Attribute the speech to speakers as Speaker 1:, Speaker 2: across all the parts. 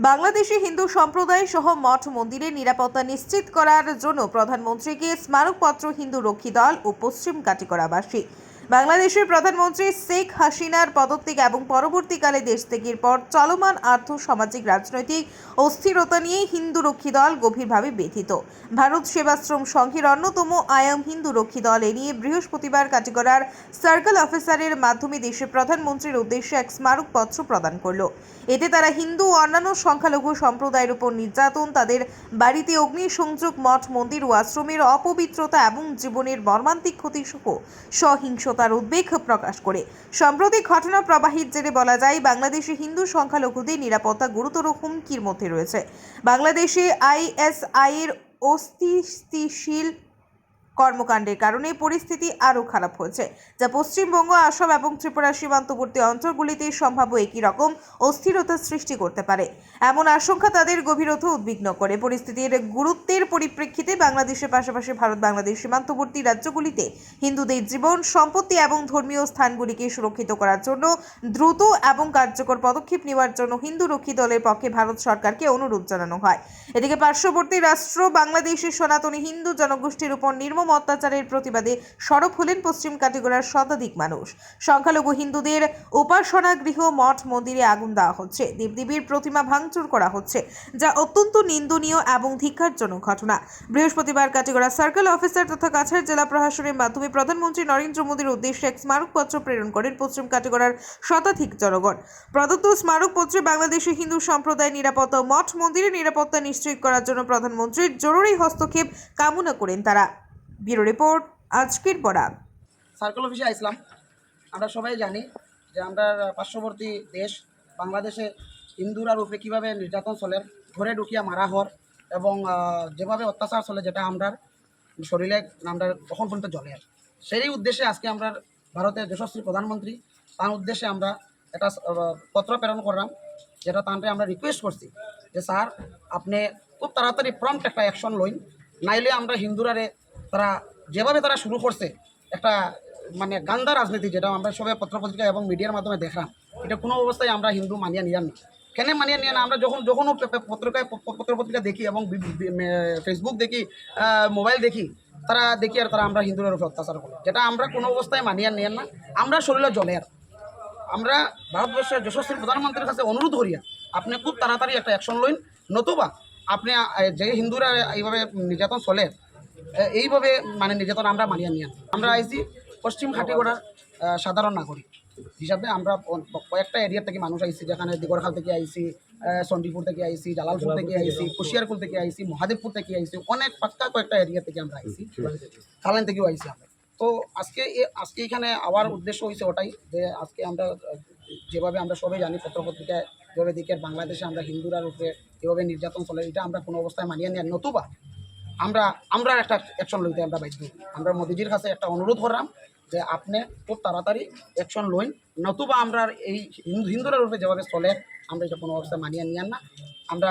Speaker 1: বাংলাদেশি হিন্দু সম্প্রদায় সহ মঠ মন্দিরের নিরাপত্তা নিশ্চিত করার জন্য প্রধানমন্ত্রীকে স্মারকপত্র হিন্দু রক্ষী দল ও পশ্চিম কাটিগড়াবাসী। বাংলাদেশের প্রধানমন্ত্রী শেখ হাসিনার পদত্যাগ এবং পরবর্তীকালে দেশ ত্যাগের পর চলমান আর্থ সামাজিক রাজনৈতিক অস্থিরতা নিয়ে হিন্দু রক্ষী দল গভীরভাবে ব্যথিত। ভারত সেবাশ্রম সংঘের অন্যতম আয়াম হিন্দু রক্ষী দল এ নিয়ে বৃহস্পতিবার কাটিগড়ার সার্কেল অফিসারের মাধ্যমে দেশের প্রধানমন্ত্রীর উদ্দেশ্যে এক স্মারকপত্র প্রদান করল। এতে তারা হিন্দু ও অন্যান্য সংখ্যালঘু সম্প্রদায়ের উপর নির্যাতন, তাদের বাড়িতে অগ্নিসংযোগ, মঠ মন্দির ও আশ্রমের অপবিত্রতা এবং জীবনের মর্মান্তিক ক্ষতি সহ সহিংসতার উদ্বেগ প্রকাশ করে। সম্প্রতি ঘটনা প্রবাহিত জেরে বলা যায়, বাংলাদেশে হিন্দু সংখ্যালঘুদের নিরাপত্তা গুরুতর হুমকির মধ্যে রয়েছে। বাংলাদেশে আইএসআই এর অস্থিতিশীল কর্মকাণ্ডের কারণে পরিস্থিতি আরও খারাপ হয়েছে, যা পশ্চিমবঙ্গ, আসাম এবং ত্রিপুরা সীমান্তবর্তী অঞ্চলগুলিতে সম্ভাব্য একই রকম অস্থিরতা সৃষ্টি করতে পারে এমন আশঙ্কা তাদের গভীরতা উদ্বিগ্ন করে। পরিস্থিতির গুরুত্বের পরিপ্রেক্ষিতে বাংলাদেশের পাশাপাশি ভারত বাংলাদেশ সীমান্তবর্তী রাজ্যগুলিতে হিন্দুদের জীবন, সম্পত্তি এবং ধর্মীয় স্থানগুলিকে সুরক্ষিত করার জন্য দ্রুত এবং কার্যকর পদক্ষেপ নেওয়ার জন্য হিন্দু রক্ষী দলের পক্ষে ভারত সরকারকে অনুরোধ জানানো হয়। এদিকে পার্শ্ববর্তী রাষ্ট্র বাংলাদেশের সনাতনী হিন্দু জনগোষ্ঠীর উপর নির্মম অত্যাচারের প্রতিবাদে সরব হলেন পশ্চিম কাটিগড়ার শতাধিক মানুষ। সংখ্যালঘু হিন্দুদের উপাসনা গৃহ, মঠ মন্দিরে আগুন দেওয়া হচ্ছে, দেবদেবীর প্রতিমা ভাঙচুর করা হচ্ছে, যা অত্যন্ত নিন্দনীয় এবং ধিক্কারজনক ঘটনা। বৃহস্পতিবার কাটিগড়া সার্কেল অফিসার তথা কাছাড় জেলা প্রশাসনের মাধ্যমে প্রধানমন্ত্রী নরেন্দ্র মোদীর উদ্দেশ্যে এক স্মারকপত্র প্রেরণ করেন পশ্চিম কাটিগড়ার শতাধিক জনগণ। প্রদত্ত স্মারকপত্রে বাংলাদেশের হিন্দু সম্প্রদায়ের নিরাপত্তা ও মঠ মন্দিরের নিরাপত্তা নিশ্চিত করার জন্য প্রধানমন্ত্রীর জরুরি হস্তক্ষেপ কামনা করেন তারা। ব্যুরো রিপোর্ট, আজকের বরাক।
Speaker 2: সার্কেল অফিসে আসলাম। আমরা সবাই জানি যে আমরা পার্শ্ববর্তী দেশ বাংলাদেশে হিন্দুরার উপরে কীভাবে নির্যাতন চলে, ঘরে ঢুকিয়া মারা হর এবং যেভাবে অত্যাচার চলে, যেটা আমরা শরীরে আমরা কখন পর্যন্ত জ্বলে। সেই উদ্দেশ্যে আজকে আমরা ভারতের যশস্বী প্রধানমন্ত্রী তার উদ্দেশ্যে আমরা একটা পত্র প্রেরণ করলাম, যেটা তাঁকে আমরা রিকোয়েস্ট করছি যে স্যার, আপনি খুব তাড়াতাড়ি প্রম্পট একটা অ্যাকশন লইন, নাইলে আমরা হিন্দুরারে তারা যেভাবে তারা শুরু করছে একটা মানে গান্দা রাজনীতি, যেটা আমরা সবাই পত্রপত্রিকা এবং মিডিয়ার মাধ্যমে দেখলাম, এটা কোনো অবস্থায় আমরা হিন্দু মানিয়ে নিয়ান না। কেন মানিয়ে নিয়ে না? আমরা যখনও পত্রপত্রিকা দেখি এবং ফেসবুক দেখি, মোবাইল দেখি, তারা দেখি আর তারা আমরা হিন্দুদের উপর অত্যাচার করি, যেটা আমরা কোনো অবস্থায় মানিয়ে নিয়েন না। আমরা শরীরে জলের আমরা ভারতবর্ষের যশস্বী প্রধানমন্ত্রীর কাছে অনুরোধ করিয়া আপনি খুব তাড়াতাড়ি একটা অ্যাকশন লইন, নতুবা আপনি যে হিন্দুরা এইভাবে নির্যাতন চলে, এইভাবে মানে নির্যাতন আমরা মানিয়ে নিয়ে আমরা আইসি পশ্চিম খাটিগড়ার সাধারণ নাগরিক হিসাবে। আমরা কয়েকটা এরিয়া থেকে মানুষ আইসি, যেখানে দিগরখাল থেকে আইসি, চণ্ডীপুর থেকে আইসি, জালালপুর থেকে আইসি, কুশিয়ারপুর থেকে আইসি, মহাদেবপুর থেকে আইসি, অনেক পাক্কা কয়েকটা এরিয়া থেকে আমরা আইসি, কালান থেকেও আইসি আমরা। তো আজকে এখানে আবার উদ্দেশ্য হয়েছে ওটাই যে আজকে আমরা যেভাবে আমরা সবাই জানি, পত্রপত্রিকায় যেভাবে দেখি বাংলাদেশে আমরা হিন্দুরার উপরে যেভাবে নির্যাতন চলে, এটা আমরা কোনো অবস্থায় মানিয়ে নিয়ে, নতুবা আমরা একটা অ্যাকশন লইতে আমরা বাধ্য। আমরা মোদিজির কাছে একটা অনুরোধ করলাম যে আপনি খুব তাড়াতাড়ি অ্যাকশন লইন, নতুবা আমরা এই হিন্দুরার উপরে যেভাবে চলে আমরা এটা কোনো অবস্থায় মানিয়ে নিয়ে না। আমরা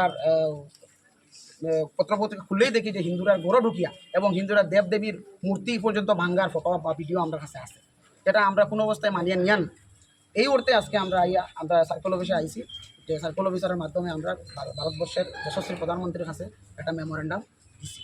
Speaker 2: পত্রপত্রিকা খুললেই দেখি যে হিন্দুরা গড়ে ঢুকিয়া এবং হিন্দুরা দেবদেবীর মূর্তি পর্যন্ত ভাঙ্গার ফটো বা ভিডিও আমরা কাছে আছে, যেটা আমরা কোনো অবস্থায় মানিয়ে নিয়ান। এই অর্থে আজকে আমরা সার্কেল অফিসে আইসি, যে সার্কেল অফিসারের মাধ্যমে আমরা ভারতবর্ষের যশস্বী প্রধানমন্ত্রীর কাছে একটা মেমোরেন্ডাম দিচ্ছি।